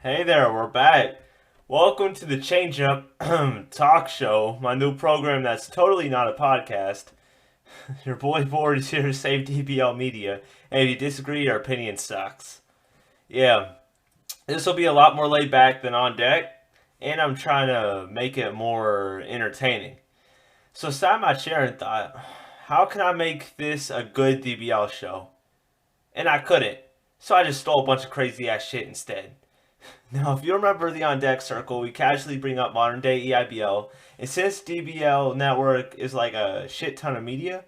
Hey there, we're back. Welcome to the Changeup talk show, my new program that's totally not a podcast. Your boy Board is here to save DBL Media, and if you disagree, your opinion sucks. Yeah, this will be a lot more laid back than on deck, and I'm trying to make it more entertaining. So, sat in my chair and thought, how can I make this a good DBL show? And I couldn't, so I just stole a bunch of crazy ass shit instead. Now, if you remember the On Deck Circle, we casually bring up modern day EIBL, and since DBL Network is like a shit ton of media,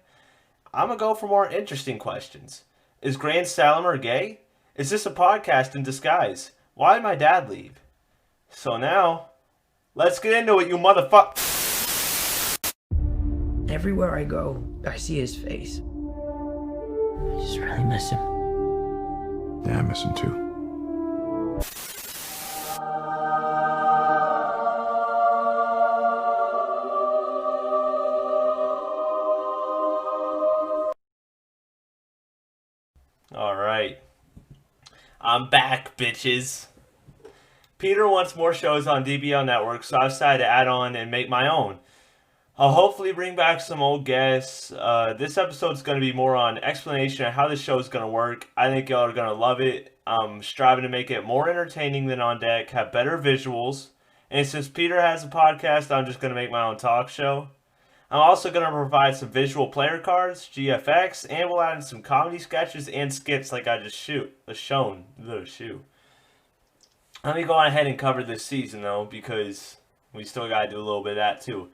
I'm gonna go for more interesting questions. Is Grand Salamer gay? Is this a podcast in disguise? Why did my dad leave? So now, let's get into it, you motherfucker. Everywhere I go, I see his face. I just really miss him. Yeah, I miss him too. Alright. I'm back, bitches. Peter wants more shows on DBL Network, so I decided to add on and make my own. I'll hopefully bring back some old guests. This episode's going to be more on explanation of how this show is going to work. I think y'all are going to love it. I'm striving to make it more entertaining than On Deck, have better visuals. And since Peter has a podcast, I'm just going to make my own talk show. I'm also going to provide some visual player cards, GFX, and we'll add in some comedy sketches and skits like I just shown. Let me go on ahead and cover this season, though, because we still got to do a little bit of that, too.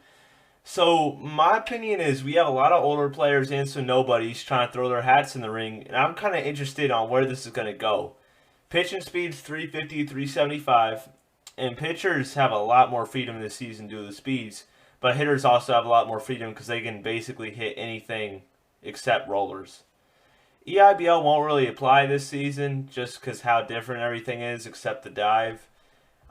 So, my opinion is we have a lot of older players and some nobodies trying to throw their hats in the ring, and I'm kind of interested on where this is going to go. Pitching speed's 350, 375, and pitchers have a lot more freedom this season due to the speeds, but hitters also have a lot more freedom because they can basically hit anything except rollers. EIBL won't really apply this season just because how different everything is except the dive.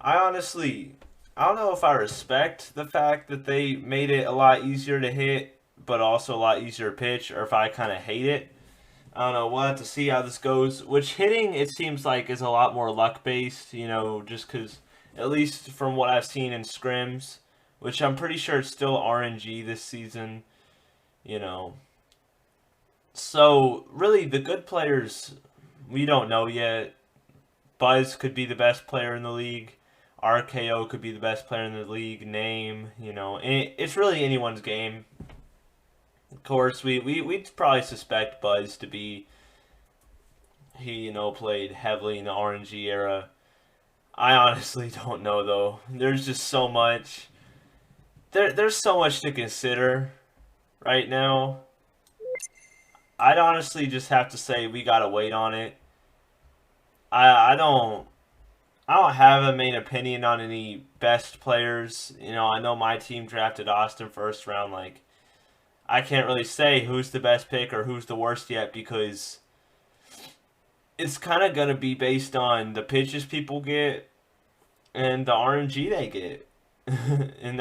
I don't know if I respect the fact that they made it a lot easier to hit, but also a lot easier to pitch, or if I kind of hate it. I don't know. We'll have to see how this goes. Which hitting, it seems like, is a lot more luck based, just because, at least from what I've seen in scrims, which I'm pretty sure it's still RNG this season, you know. So, really, the good players, we don't know yet. Buzz could be the best player in the league. RKO could be the best player in the league. Name, it's really anyone's game. Of course, we'd probably suspect Buzz to be, he, played heavily in the RNG era. I honestly don't know, though. There's just so much. There's so much to consider right now. I'd honestly just have to say we gotta wait on it. I don't have a main opinion on any best players. I know my team drafted Austin first round. Like, I can't really say who's the best pick or who's the worst yet because it's kind of gonna be based on the pitches people get and the RNG they get, and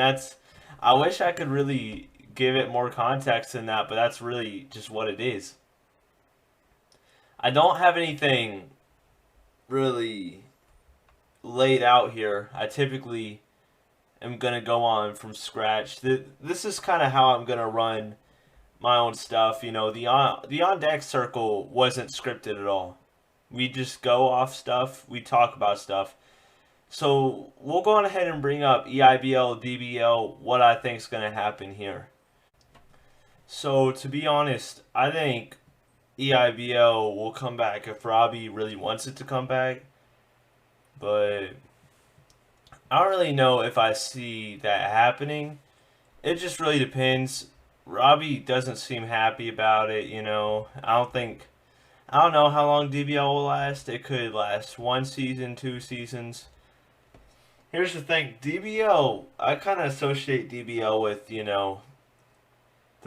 I wish I could really give it more context than that, but that's really just what it is. I don't have anything really laid out here. I typically am going to go on from scratch. This is kind of how I'm going to run my own stuff. The on deck circle wasn't scripted at all. We just go off stuff. We talk about stuff. So we'll go on ahead and bring up EIBL, DBL, what I think is going to happen here. So to be honest, I think EIBL will come back if Robbie really wants it to come back. But I don't really know if I see that happening. It just really depends. Robbie doesn't seem happy about it, I don't know how long DBL will last. It could last 1 season, 2 seasons. Here's the thing, DBL, I kind of associate DBL with, the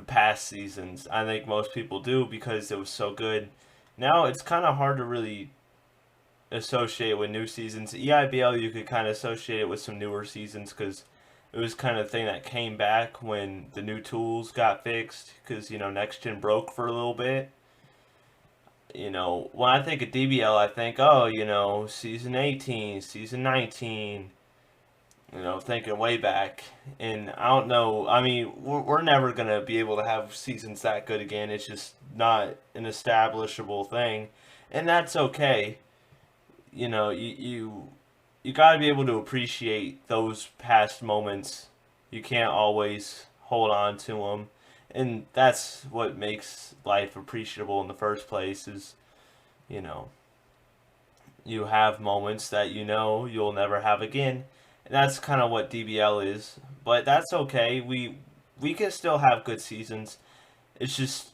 past seasons. I think most people do because it was so good. Now it's kind of hard to really associate with new seasons. EIBL, you could kind of associate it with some newer seasons because it was kind of the thing that came back when the new tools got fixed because, next gen broke for a little bit. When I think of DBL, I think, oh, season 18, season 19, thinking way back. And I don't know, I mean, we're never going to be able to have seasons that good again. It's just not an establishable thing. And that's okay. You got to be able to appreciate those past moments. You can't always hold on to them. And that's what makes life appreciable in the first place is, you know, you have moments that you'll never have again. And that's kind of what DBL is. But that's okay. We can still have good seasons. It's just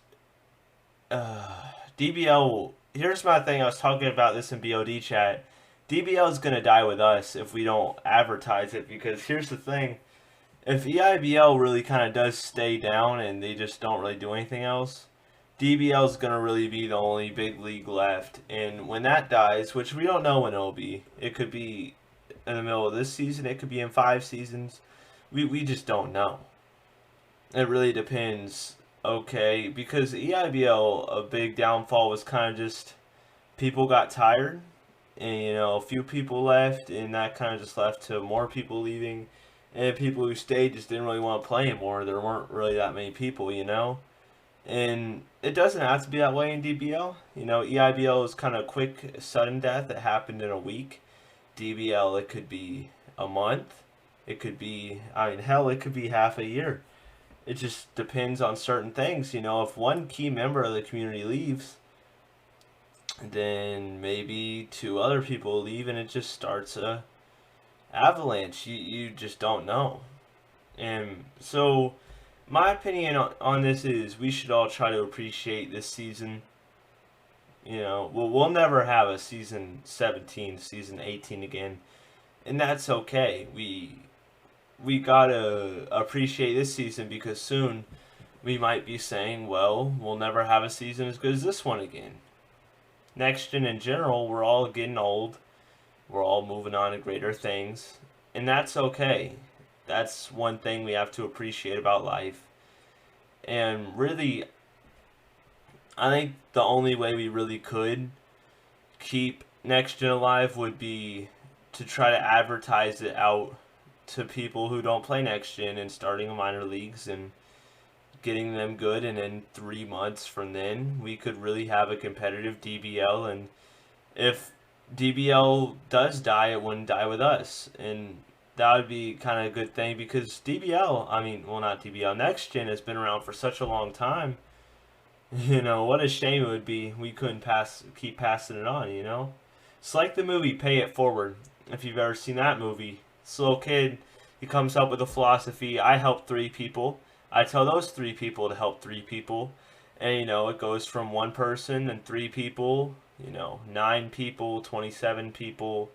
DBL. Here's my thing. I was talking about this in BOD chat. DBL is gonna die with us if we don't advertise it. Because here's the thing: if EIBL really kind of does stay down and they just don't really do anything else, DBL is gonna really be the only big league left. And when that dies, which we don't know when it'll be, it could be in the middle of this season. It could be in 5 seasons. We just don't know. It really depends. Okay, because EIBL, a big downfall was kind of just people got tired, and a few people left, and that kind of just left to more people leaving, and people who stayed just didn't really want to play anymore. There weren't really that many people, and it doesn't have to be that way in DBL. EIBL is kind of quick, sudden death. It happened in a week. DBL, it could be a month. It could be, hell, it could be half a year. It just depends on certain things. If one key member of the community leaves, then maybe 2 other people leave and it just starts a avalanche. You just don't know. And so my opinion on this is we should all try to appreciate this season. We'll never have a season 17, season 18 again. And that's okay. We gotta appreciate this season because soon we might be saying, well, we'll never have a season as good as this one again. Next gen in general, we're all getting old. We're all moving on to greater things. And that's okay. That's one thing we have to appreciate about life. And really, I think the only way we really could keep next gen alive would be to try to advertise it out to people who don't play next gen and starting in minor leagues and getting them good, and in 3 months from then we could really have a competitive DBL. And if DBL does die, it wouldn't die with us, and that would be kind of a good thing because not DBL, next gen has been around for such a long time. What a shame it would be we couldn't keep passing it on. It's like the movie Pay It Forward, if you've ever seen that movie. This little kid, he comes up with a philosophy: I help 3 people, I tell those 3 people to help 3 people, and it goes from 1 person and 3 people, 9 people, 27 people,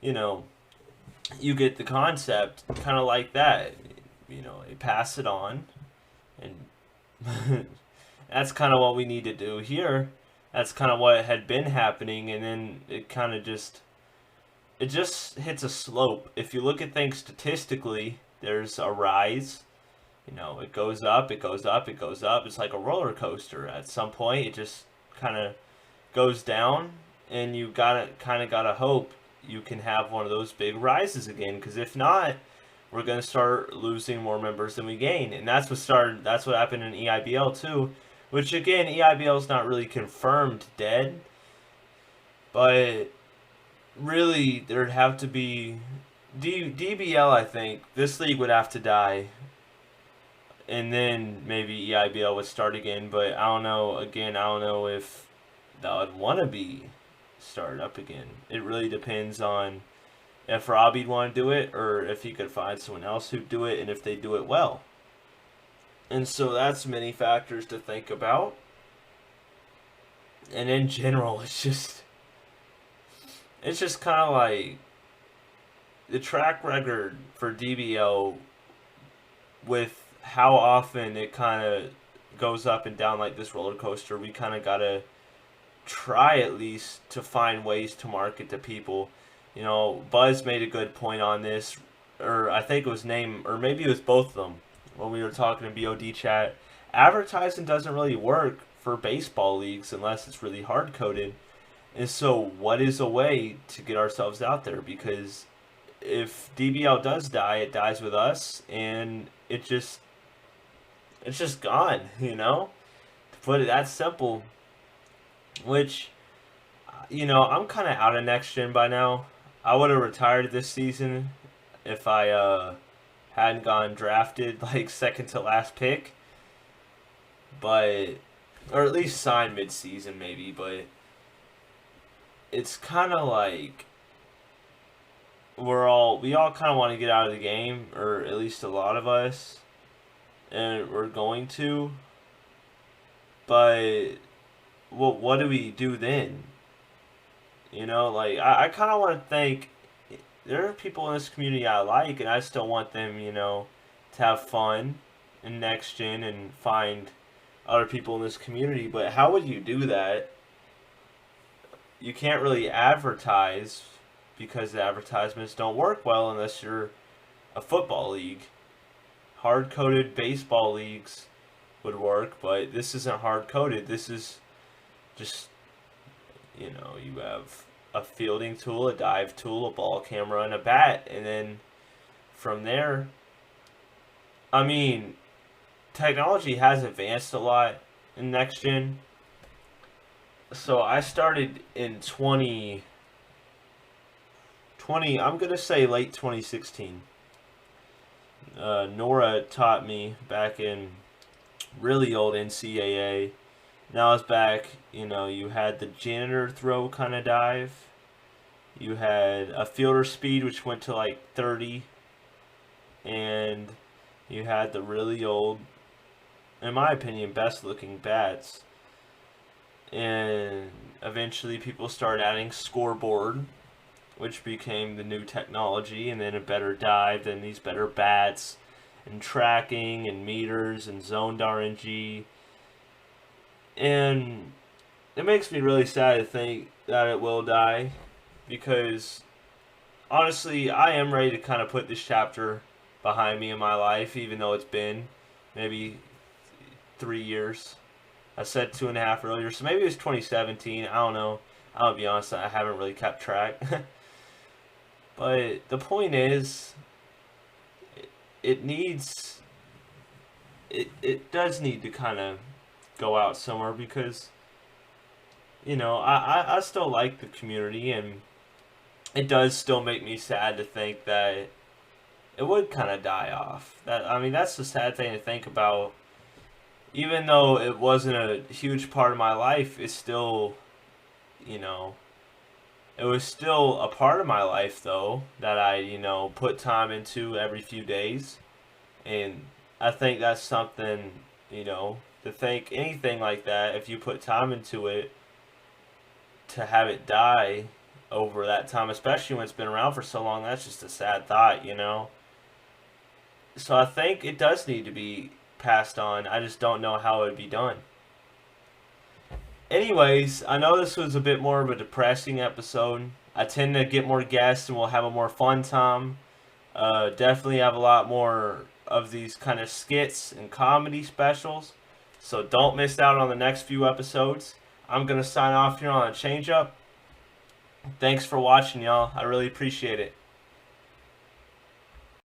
you get the concept, kind of like that. They pass it on, and that's kind of what we need to do here. That's kind of what had been happening, and then it kind of just hits a slope. If you look at things statistically, there's a rise. It goes up, it goes up, it goes up. It's like a roller coaster. At some point, it just kind of goes down, and you gotta hope you can have one of those big rises again. Because if not, we're gonna start losing more members than we gain, and that's what happened in EIBL too. Which again, EIBL is not really confirmed dead, but really, there'd have to be DBL. I think this league would have to die, and then maybe EIBL would start again. But I don't know. Again, I don't know if that would want to be started up again. It really depends on if Robbie'd want to do it, or if he could find someone else who'd do it, and if they do it well. And so that's many factors to think about. And in general, it's just kind of like the track record for DBL with how often it kind of goes up and down like this roller coaster. We kind of got to try at least to find ways to market to people. Buzz made a good point on this, or I think it was or maybe it was both of them when we were talking in BOD chat. Advertising doesn't really work for baseball leagues unless it's really hard coded. And so, what is a way to get ourselves out there? Because if DBL does die, it dies with us, and it's just gone. To put it that simple. Which, I'm kind of out of next gen by now. I would have retired this season if I hadn't gone drafted like second to last pick, but or at least signed mid-season maybe. But it's kind of like we all kind of want to get out of the game, or at least a lot of us, and we're going to. But what do we do then? I kind of want to think there are people in this community I like, and I still want them, to have fun in next gen and find other people in this community. But how would you do that? You can't really advertise because the advertisements don't work well unless you're a football league. Hard-coded baseball leagues would work, but this isn't hard-coded. This is just, you have a fielding tool, a dive tool, a ball camera, and a bat. And then from there, technology has advanced a lot in next gen. So I started in 2020, I'm going to say late 2016. Nora taught me back in really old NCAA. Now it's back, you had the janitor throw kind of dive. You had a fielder speed, which went to like 30. And you had the really old, in my opinion, best looking bats. And eventually people started adding scoreboard, which became the new technology, and then a better dive, then these better bats, and tracking, and meters, and zoned RNG. And it makes me really sad to think that it will die, because honestly, I am ready to kind of put this chapter behind me in my life, even though it's been maybe 3 years. I said 2.5 earlier, so maybe it was 2017. I don't know. I'll be honest, I haven't really kept track. But the point is, it does need to kind of go out somewhere, because I still like the community, and it does still make me sad to think that it would kind of die off. That's the sad thing to think about. Even though it wasn't a huge part of my life, it's still, it was still a part of my life, though, that I, put time into every few days. And I think that's something, to think anything like that, if you put time into it, to have it die over that time, especially when it's been around for so long, that's just a sad thought, So I think it does need to be passed on. I just don't know how it would be done. Anyways, I know this was a bit more of a depressing episode. I tend to get more guests and we'll have a more fun time. Definitely have a lot more of these kind of skits and comedy specials. So don't miss out on the next few episodes. I'm going to sign off here on a Changeup. Thanks for watching, y'all. I really appreciate it.